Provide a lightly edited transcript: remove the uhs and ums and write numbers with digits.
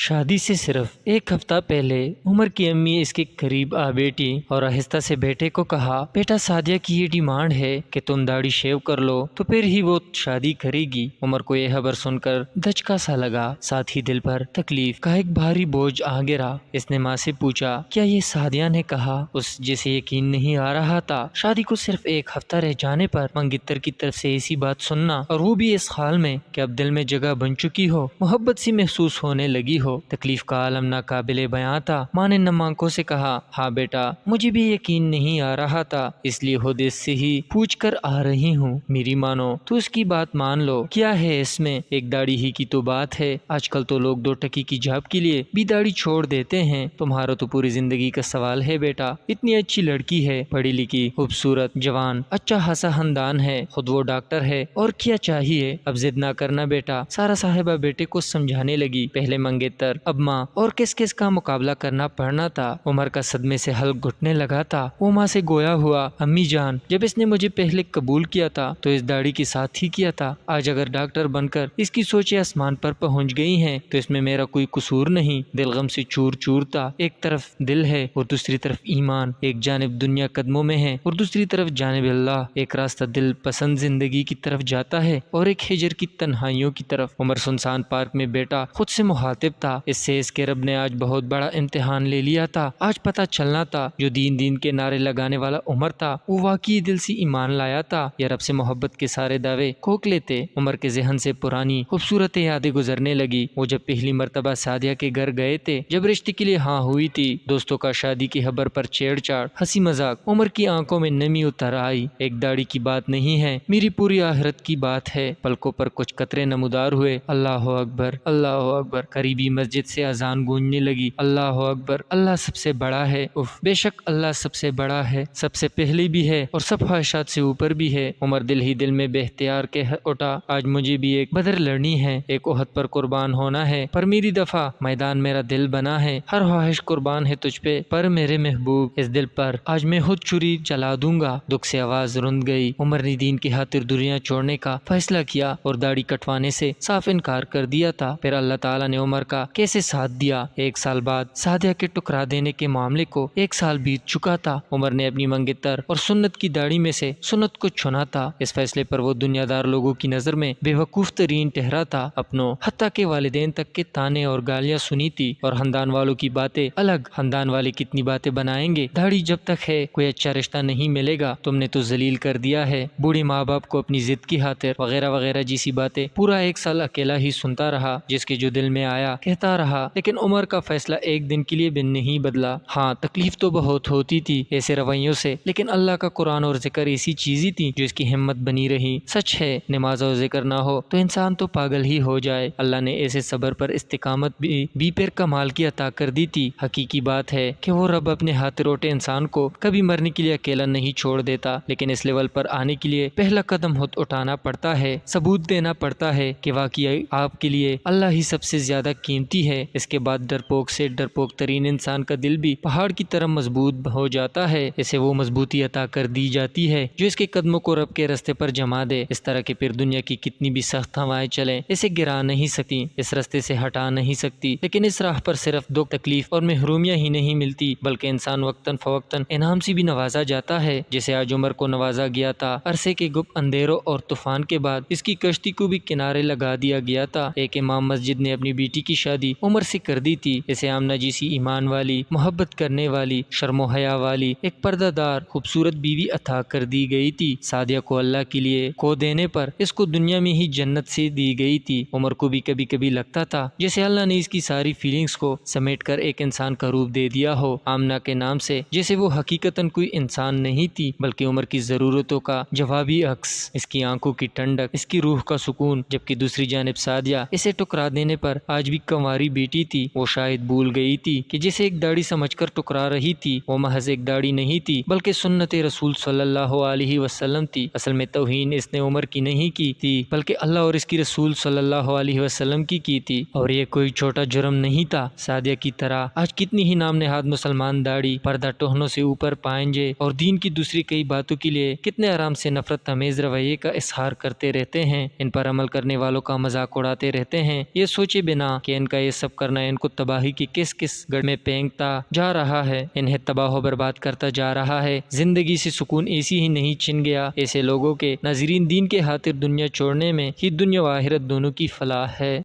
شادی سے صرف ایک ہفتہ پہلے عمر کی امی اس کے قریب آ بیٹھی اور آہستہ سے بیٹے کو کہا، بیٹا سعدیہ کی یہ ڈیمانڈ ہے کہ تم داڑھی شیو کر لو تو پھر ہی وہ شادی کرے گی۔ عمر کو یہ خبر سن کر دھچکا سا لگا، ساتھ ہی دل پر تکلیف کا ایک بھاری بوجھ آ گرا۔ اس نے ماں سے پوچھا، کیا یہ سعدیہ نے کہا؟ اس جسے یقین نہیں آ رہا تھا۔ شادی کو صرف ایک ہفتہ رہ جانے پر منگتر کی طرف سے ایسی بات سننا، اور وہ بھی اس حال میں کہ اب دل میں جگہ بن چکی ہو، محبت سی محسوس ہونے لگی ہو۔ تکلیف کا عالم ناقابل بیاں تھا۔ ماں نے نم آنکھوں سے کہا، ہاں بیٹا، مجھے بھی یقین نہیں آ رہا تھا، اس لیے خود اس سے ہی پوچھ کر آ رہی ہوں۔ میری مانو تو اس کی بات مان لو، کیا ہے اس میں، ایک داڑھی ہی کی تو بات ہے۔ آج کل تو لوگ 2 ٹکی کی جاب کے لیے بھی داڑھی چھوڑ دیتے ہیں۔ تمہارا تو پوری زندگی کا سوال ہے بیٹا۔ اتنی اچھی لڑکی ہے، پڑھی لکھی، خوبصورت، جوان، اچھا خاصا خاندان ہے، خود وہ ڈاکٹر ہے، اور کیا چاہیے؟ اب ضد نہ کرنا بیٹا۔ سارا صاحبہ بیٹے کو سمجھانے لگی۔ پہلے منگیتر، اب ماں، اور کس کس کا مقابلہ کرنا پڑنا تھا۔ عمر کا صدمے سے حلق گھٹنے لگا تھا۔ وہ ماں سے گویا ہوا، امی جان، جب اس نے مجھے پہلے قبول کیا تھا تو اس داڑھی کے ساتھ ہی کیا تھا۔ آج اگر ڈاکٹر بن کر اس کی سوچیں آسمان پر پہنچ گئی ہیں تو اس میں میرا کوئی قصور نہیں۔ دل غم سے چور چور تھا۔ ایک طرف دل ہے اور دوسری طرف ایمان، ایک جانب دنیا قدموں میں ہے اور دوسری طرف جانب اللہ۔ ایک راستہ دل پسند زندگی کی طرف جاتا ہے اور ایک ہجر کی تنہائیوں کی طرف۔ عمر سنسان پارک میں بیٹا خود سے مخاطب تھا۔ اس سے اس کے رب نے آج بہت بڑا امتحان لے لیا تھا۔ آج پتہ چلنا تھا جو دین دین کے نعرے لگانے والا عمر تھا، وہ واقعی دل سے ایمان لایا تھا یا رب سے محبت کے سارے دعوے کھوکھلے تھے۔ عمر کے ذہن سے پرانی خوبصورت یادیں گزرنے لگی۔ وہ جب پہلی مرتبہ سعدیہ کے گھر گئے تھے، جب رشتے کے لیے ہاں ہوئی تھی، دوستوں کا شادی کی خبر پر چھیڑ چھاڑ، ہنسی مذاق، عمر کی آنکھوں میں نمی اتر آئی۔ ایک داڑھی کی بات نہیں ہے، میری پوری آخرت کی بات ہے۔ پلکوں پر کچھ قطرے نمودار ہوئے۔ اللہ اکبر، اللہ اکبر۔ قریبی مسجد سے اذان گونجنے لگی۔ اللہ اکبر، اللہ سب سے بڑا ہے۔ اف، بے شک اللہ سب سے بڑا ہے، سب سے پہلے بھی ہے اور سب خواہشات سے اوپر بھی ہے۔ عمر دل ہی دل میں بے اختیار کہہ اٹھا، آج مجھے بھی ایک بدر لڑنی ہے، ایک احد پر قربان ہونا ہے، پر میری دفعہ میدان میرا دل بنا ہے۔ ہر خواہش قربان ہے تجھ پہ، پر میرے محبوب، اس دل پر آج میں خود چھری چلا دوں گا۔ دکھ سے آواز رند گئی۔ عمر نے دین کی خاطر دنیا چھوڑنے کا فیصلہ کیا اور داڑھی کٹوانے سے صاف انکار کر دیا تھا۔ پھر اللہ تعالیٰ نے عمر کا کیسے ساتھ دیا۔ 1 سال بعد سعدیہ کے ٹکرا دینے کے معاملے کو 1 سال بیت چکا تھا۔ عمر نے اپنی منگتر اور سنت کی داڑھی میں سے سنت کو چنا تھا۔ اس فیصلے پر وہ دنیا دار لوگوں کی نظر میں بے وقوف ترین ٹھہرا تھا۔ اپنوں حتیٰ کہ والدین تک کے تانے اور گالیاں سنی تھی، اور خاندان والوں کی باتیں الگ، خاندان والے کتنی باتیں بنائیں گے، داڑھی جب تک ہے کوئی اچھا رشتہ نہیں ملے گا، تم نے تو ذلیل کر دیا ہے، بوڑھے ماں باپ کو اپنی ضد کی خاطر، وغیرہ وغیرہ جیسی باتیں۔ پورا 1 سال اکیلا ہی سنتا رہا، جس کے جو دل میں آیا کہتا رہا، لیکن عمر کا فیصلہ ایک دن کے لیے بھی نہیں بدلا۔ ہاں، تکلیف تو بہت ہوتی تھی ایسے رویوں سے، لیکن اللہ کا قرآن اور ذکر ایسی چیزیں تھی جو اس کی ہمت بنی رہی۔ سچ ہے، نماز اور ذکر نہ ہو تو انسان تو پاگل ہی ہو جائے۔ اللہ نے ایسے صبر پر استقامت بھی پھر کمال کی عطا کر دی تھی۔ حقیقی بات ہے کہ وہ رب اپنے ہاتھ روٹے انسان کو کبھی مرنے کے لیے اکیلا نہیں چھوڑ دیتا، لیکن اس لیول پر آنے کے لیے پہلا قدم خود اٹھانا پڑتا ہے، ثبوت دینا پڑتا ہے کہ واقعی آپ کے لیے اللہ ہی سب سے زیادہ قیمتی ہے۔ اس کے بعد ڈرپوک سے ڈرپوک ترین انسان کا دل بھی پہاڑ کی طرح مضبوط ہو جاتا ہے۔ اسے وہ مضبوطی عطا کر دی جاتی ہے جو اس کے قدموں کو رب کے راستے پر جما دے۔ اس طرح کہ پھر دنیا کی کتنی بھی سخت ہوائیں چلیں، اسے گرا نہیں سکتی، اس راستے سے ہٹا نہیں سکتی۔ لیکن اس راہ پر صرف دکھ، تکلیف اور محرومیاں ہی نہیں ملتی، بلکہ انسان وقتاً فوقتاً انعام سے بھی نوازا جاتا ہے، جسے آج عمر کو نوازا گیا تھا۔ عرصے کے گپ اندھیروں اور طوفان کے بعد اس کی کشتی کو بھی کنارے لگا دیا گیا تھا۔ ایک امام مسجد نے اپنی بیٹی کی شادی عمر سے کر دی تھی۔ اسے آمنہ جیسی ایمان والی، محبت کرنے والی، شرم و حیا والی، ایک پردہ دار خوبصورت بیوی عطا کر دی گئی تھی۔ سعدیہ کو اللہ کے لیے کھو دینے پر اس کو دنیا میں ہی جنت سے دی گئی تھی۔ عمر کو بھی کبھی کبھی لگتا تھا جیسے اللہ نے اس کی ساری فیلنگز کو سمیٹ کر ایک انسان کا روپ دے دیا ہو آمنہ کے نام سے، جیسے وہ حقیقتاً کوئی انسان نہیں تھی بلکہ عمر کی ضرورتوں کا جوابی عکس، اس کی آنکھوں کی ٹھنڈک، اس کی روح کا سکون۔ جبکہ دوسری جانب سعدیہ اسے ٹکرا دینے پر آج بھی کنواری بیٹی تھی۔ وہ شاید بھول گئی تھی کہ جسے ایک داڑھی سمجھ کر ٹکرا رہی تھی وہ محض ایک داڑھی نہیں تھی بلکہ سنت رسول صلی اللہ علیہ وسلم تھی۔ اصل میں توہین اس نے عمر کی نہیں کی تھی بلکہ اللہ اور اس کی رسول صلی اللہ علیہ وسلم کی تھی، اور یہ کوئی چھوٹا جرم نہیں تھا۔ سعدیہ کی طرح آج کتنی ہی نام نہاد مسلمان داڑھی، پردہ، ٹہنوں سے اوپر پائنجے اور دین کی دوسری کئی باتوں کے لیے کتنے آرام سے نفرت آمیز رویے کا اظہار کرتے رہتے ہیں، ان پر عمل کرنے والوں کا مذاق اڑاتے رہتے ہیں، یہ سوچے بنا کہ ان کا یہ سب کرنا ان کو تباہی کی کس کس گڑھ میں پھینکتا جا رہا ہے، انہیں تباہ و برباد کرتا جا رہا ہے۔ زندگی سے سکون ایسی ہی نہیں چھن گیا۔ ایسے لوگوں کے ناظرین دین کے خاطر دنیا چھوڑنے میں ہی دنیا و آخرت دونوں کی فلاح ہے۔